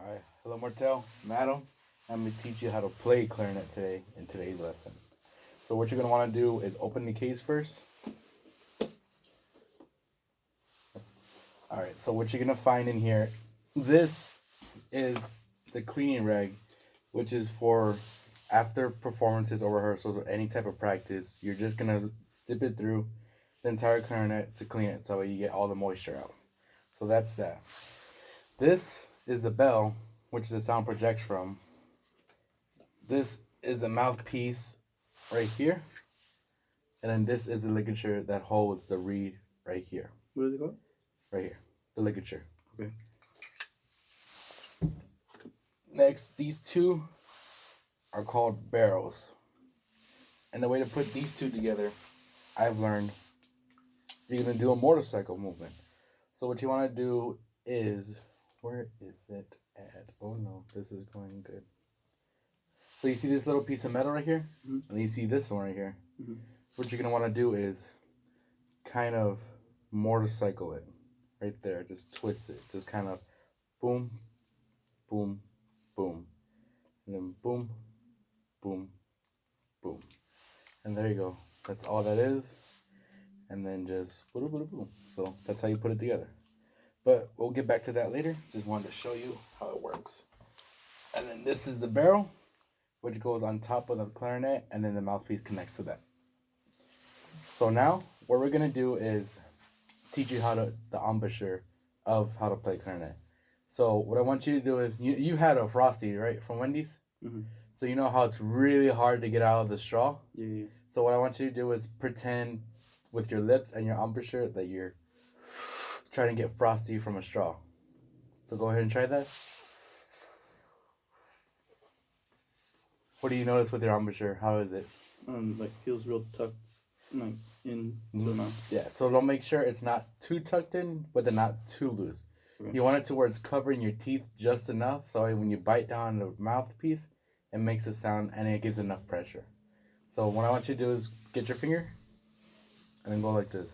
Alright, hello Martel, Madam. I'm going to teach you how to play clarinet today in today's lesson. So what you're going to want to do is open the case first. Alright, so what you're going to find in here, this is the cleaning rag, which is for after performances or rehearsals or any type of practice. You're just going to dip it through the entire clarinet to clean it so you get all the moisture out. So that's that. This is the bell, which the sound projects from. This is the mouthpiece right here. And then this is the ligature that holds the reed right here. What is it called? Right here. The ligature. Okay. Next, these two are called barrels. And the way to put these two together, I've learned, you're going to do a motorcycle movement. So what you want to do is, where is it at? Oh no, this is going good. So you see this little piece of metal right here? Mm-hmm. And you see this one right here? Mm-hmm. What you're going to want to do is kind of motorcycle it right there. Just twist it. Just kind of boom, boom, boom. And then boom, boom, boom. And there you go. That's all that is. And then just boom, boom, boom. So that's how you put it together. But we'll get back to that later. Just wanted to show you how it works. And then this is the barrel, which goes on top of the clarinet, and then the mouthpiece connects to that. So now, what we're going to do is teach you the embouchure of how to play clarinet. So what I want you to do is, you had a Frosty, right, from Wendy's? Mm-hmm. So you know how it's really hard to get out of the straw? Yeah. So what I want you to do is pretend with your lips and your embouchure that you're trying to get Frosty from a straw. So go ahead and try that. What do you notice with your embouchure? How is it? Like feels real tucked, like in the mouth. Yeah. So don't make sure it's not too tucked in, but then not too loose. Okay. You want it to where it's covering your teeth just enough, so when you bite down the mouthpiece, it makes a sound and it gives enough pressure. So what I want you to do is get your finger and then go like this.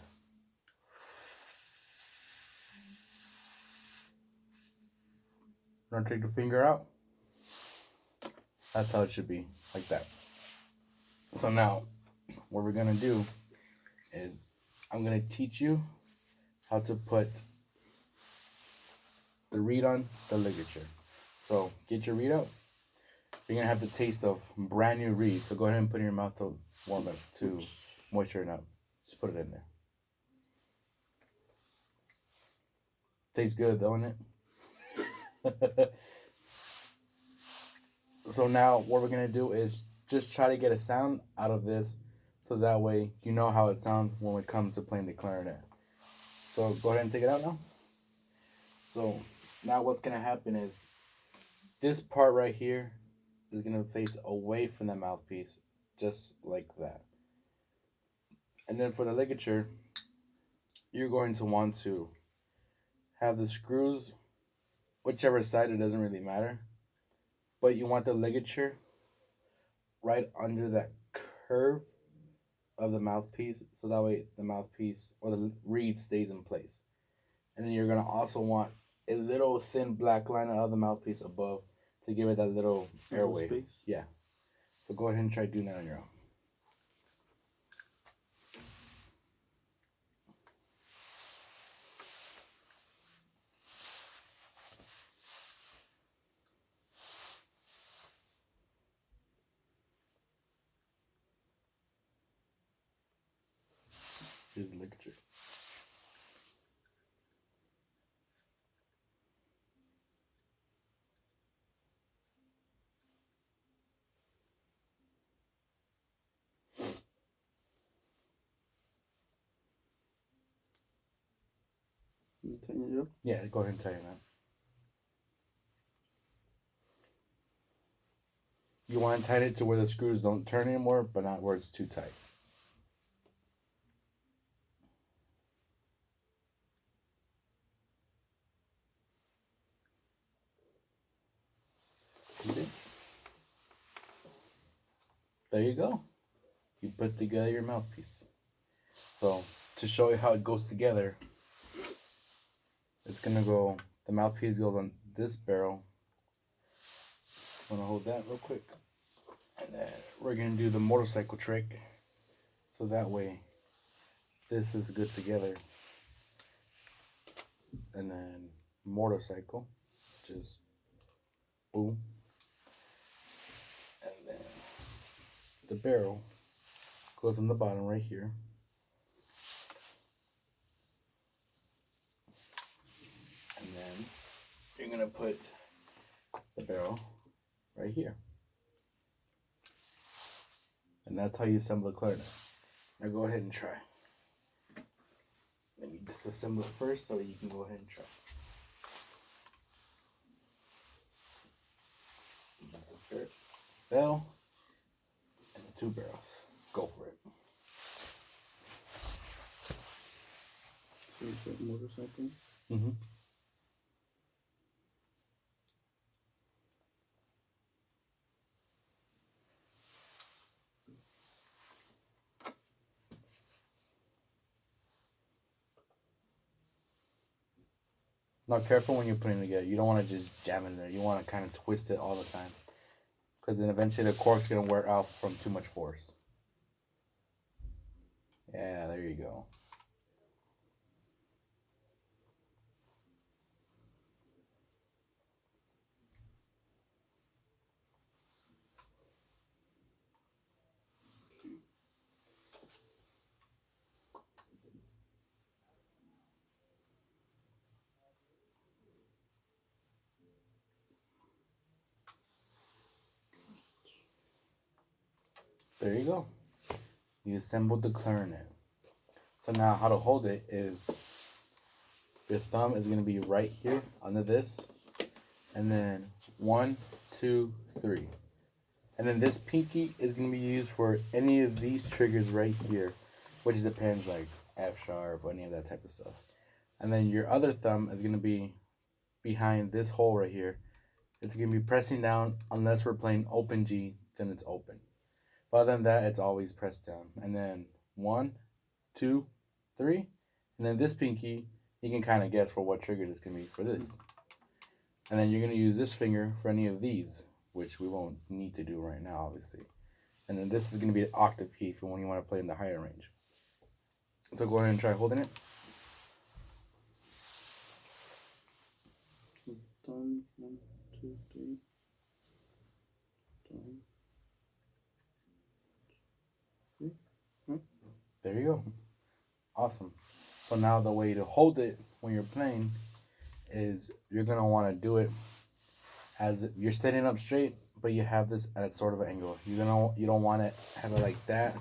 Don't take the finger out. That's how it should be, like that. So now, what we're gonna do is I'm gonna teach you how to put the reed on the ligature. So get your reed out. You're gonna have the taste of brand new reed. So go ahead and put it in your mouth to warm it, to moisture it up. Just put it in there. Tastes good, don't it? So now what we're gonna do is just try to get a sound out of this, so that way you know how it sounds when it comes to playing the clarinet. So go ahead and take it out now. So now what's gonna happen is this part right here is gonna face away from the mouthpiece, just like that. And then for the ligature, you're going to want to have the screws, whichever side, it doesn't really matter, but you want the ligature right under that curve of the mouthpiece, so that way the mouthpiece or the reed stays in place. And then you're gonna also want a little thin black line of the mouthpiece above to give it that little airway. Space. Yeah. So go ahead and try doing that on your own. Here's the ligature. You tighten it up. Yeah, go ahead and tighten that. You want to tighten it to where the screws don't turn anymore, but not where it's too tight. There you go. You put together your mouthpiece. So to show you how it goes together, it's gonna go, the mouthpiece goes on this barrel I'm gonna hold that real quick. And then we're gonna do the motorcycle trick. So that way this is good together. And then motorcycle, just boom. And then the barrel goes on the bottom right here. And then you're gonna put the barrel right here. And that's how you assemble a clarinet. Now go ahead and try. Let me disassemble it first so you can go ahead and try. Bell and the two barrels. Go for it. So you put motorcycle. Mm-hmm. Now careful when you're putting it together. You don't want to just jam in there. You want to kind of twist it all the time. Because then eventually the cork's going to wear out from too much force. Yeah, there you go. There you go. You assembled the clarinet. So now how to hold it is your thumb is going to be right here under this. And then 1, 2, 3. And then this pinky is going to be used for any of these triggers right here, which depends like F sharp or any of that type of stuff. And then your other thumb is going to be behind this hole right here. It's going to be pressing down unless we're playing open G, then it's open. But other than that, it's always pressed down. And then 1, 2, 3. And then this pinky, you can kind of guess for what trigger this can be for this. And then you're going to use this finger for any of these, which we won't need to do right now, obviously. And then this is going to be an octave key for when you want to play in the higher range. So go ahead and try holding it. Thumb, 1, 2, 3. Thumb. There you go. Awesome. So now the way to hold it when you're playing is you're going to want to do it as you're sitting up straight, but you have this at sort of an angle. You don't want to have it like that,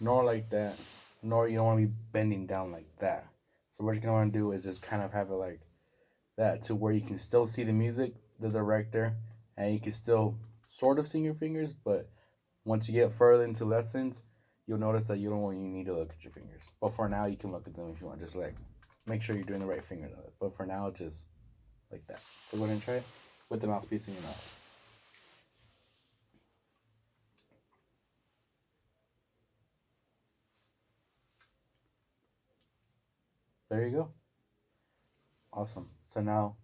nor like that, nor you don't want to be bending down like that. So what you're going to want to do is just kind of have it like that to where you can still see the music, the director, and you can still sort of sing your fingers, but once you get further into lessons, you'll notice that you need to look at your fingers. But for now, you can look at them if you want. Just like make sure you're doing the right finger. But for now, just like that. So go ahead and try it with the mouthpiece in your mouth. There you go. Awesome. So now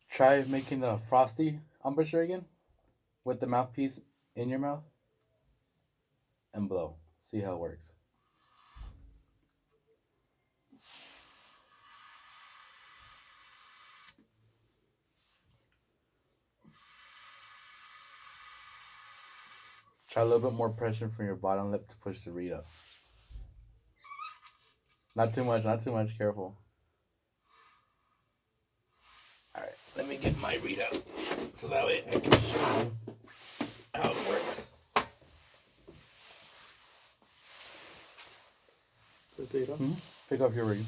try making the frosty embouchure again with the mouthpiece in your mouth and blow. See how it works. Try a little bit more pressure from your bottom lip to push the reed up. Not too much, not too much. Careful. Alright, let me get my reed out so that way I can show you how it works. Pick up your reed.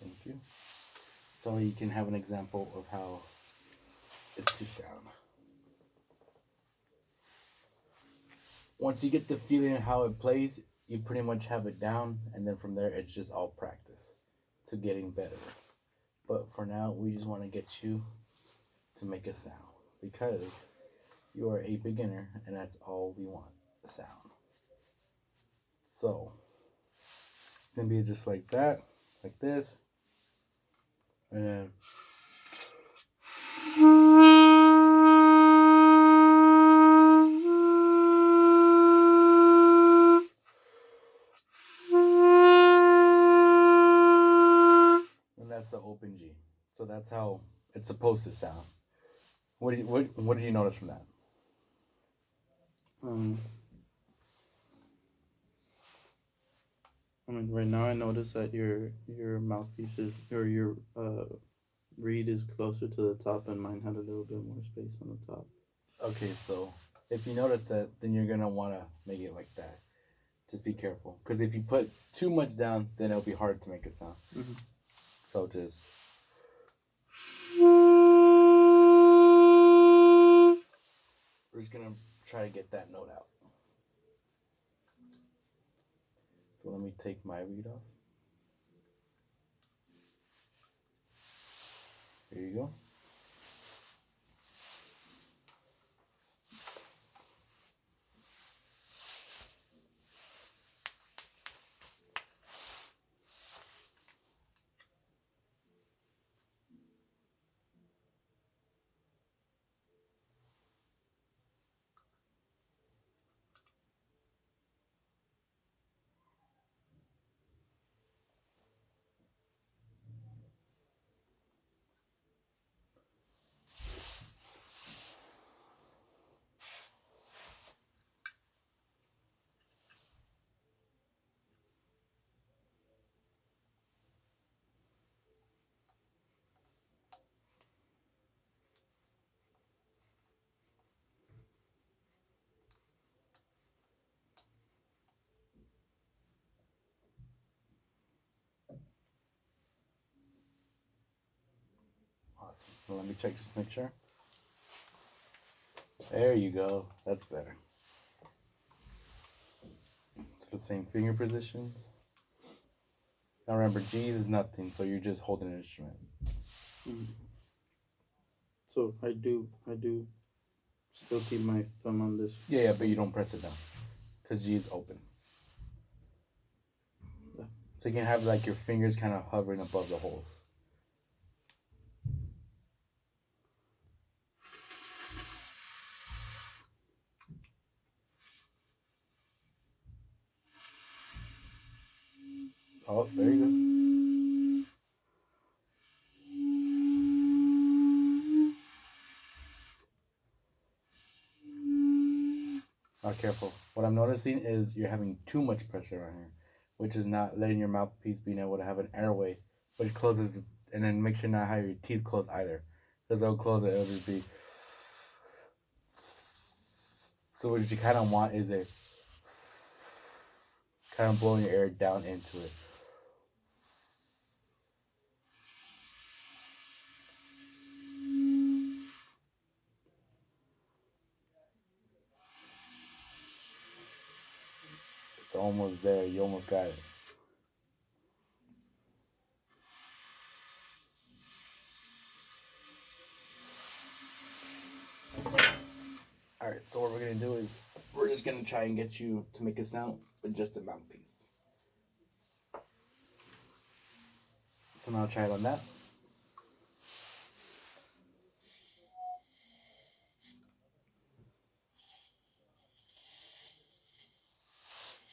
Thank you. So you can have an example of how it's to sound. Once you get the feeling of how it plays, you pretty much have it down, and then from there it's just all practice to getting better. But for now, we just want to get you to make a sound because You are a beginner, and that's all we want, the sound. So, it's going to be just like that, like this, and then that's the open G. So that's how it's supposed to sound. What did you notice from that? I mean, right now I notice that your mouthpiece is, or your reed is closer to the top, and mine had a little bit more space on the top. Okay, so if you notice that, then you're gonna want to make it like that. Just be careful, because if you put too much down, then it'll be hard to make a sound. Mm-hmm. So just we're just gonna try to get that note out. So let me take my reed off. Here you go. Awesome. So let me check just to make sure. There you go. That's better. It's the same finger positions. Now remember, G is nothing, so you're just holding an instrument. Mm-hmm. So I do still keep my thumb on this. Yeah, but you don't press it down, because G is open. Yeah. So you can have like your fingers kind of hovering above the holes. Oh, there you go. Now careful. What I'm noticing is you're having too much pressure right here, which is not letting your mouthpiece being able to have an airway, which closes, and then make sure not have your teeth closed either, because they'll close it, it'll just be. So what you kind of want is a kind of blowing your air down into it. It's almost there. You almost got it. All right. So what we're gonna do is we're just gonna try and get you to make a sound with just a mouthpiece. So now try it on that.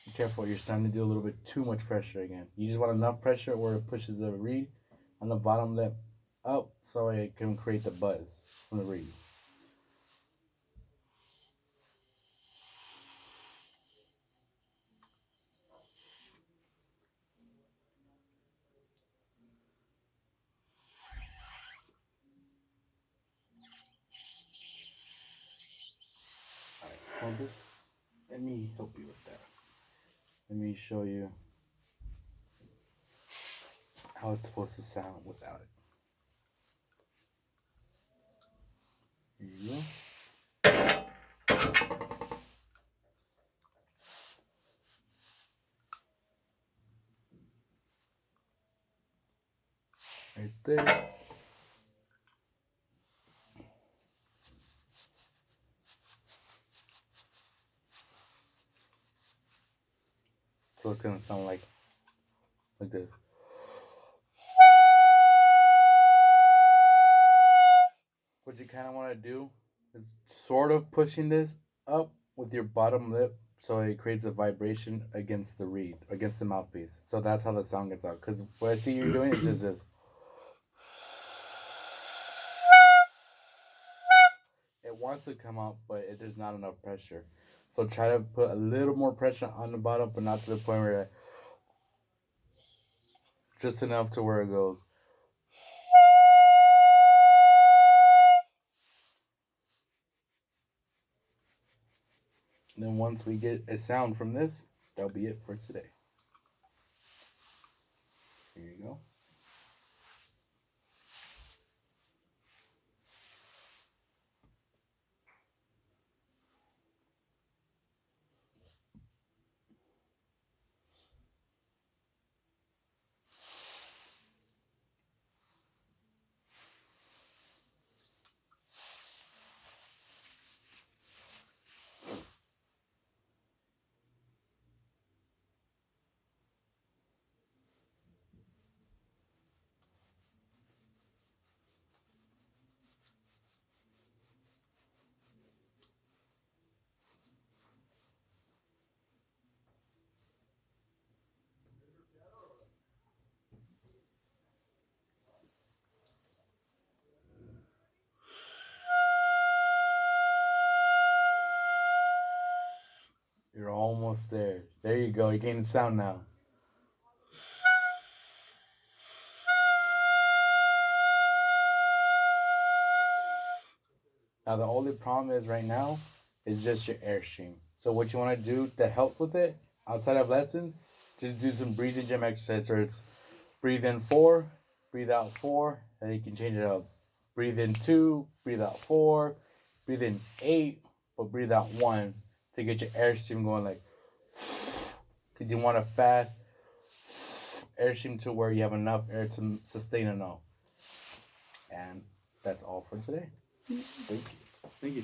Be careful, you're starting to do a little bit too much pressure again. You just want enough pressure where it pushes the reed on the bottom lip up so it can create the buzz from the reed. Alright, hold this. Let me help you with that. Let me show you how it's supposed to sound without it. Here you go. Right there. So it's gonna sound like this. What you kind of want to do is sort of pushing this up with your bottom lip so it creates a vibration against the reed, against the mouthpiece. So that's how the sound gets out. Because what I see you're doing is just this. It wants to come out, but there's not enough pressure. So try to put a little more pressure on the bottom, but not to the point where just enough to where it goes. And then once we get a sound from this, that'll be it for today. Here you go. You're almost there. There you go. You're getting the sound now. Now the only problem is right now is just your airstream. So what you want to do to help with it, outside of lessons, just do some breathing gym exercise. So it's breathe in 4, breathe out 4, and you can change it up. Breathe in 2, breathe out 4, breathe in 8, but breathe out 1 to get your airstream going like. Because you want a fast airstream to where you have enough air to sustain a note. And that's all for today. Thank you. Thank you.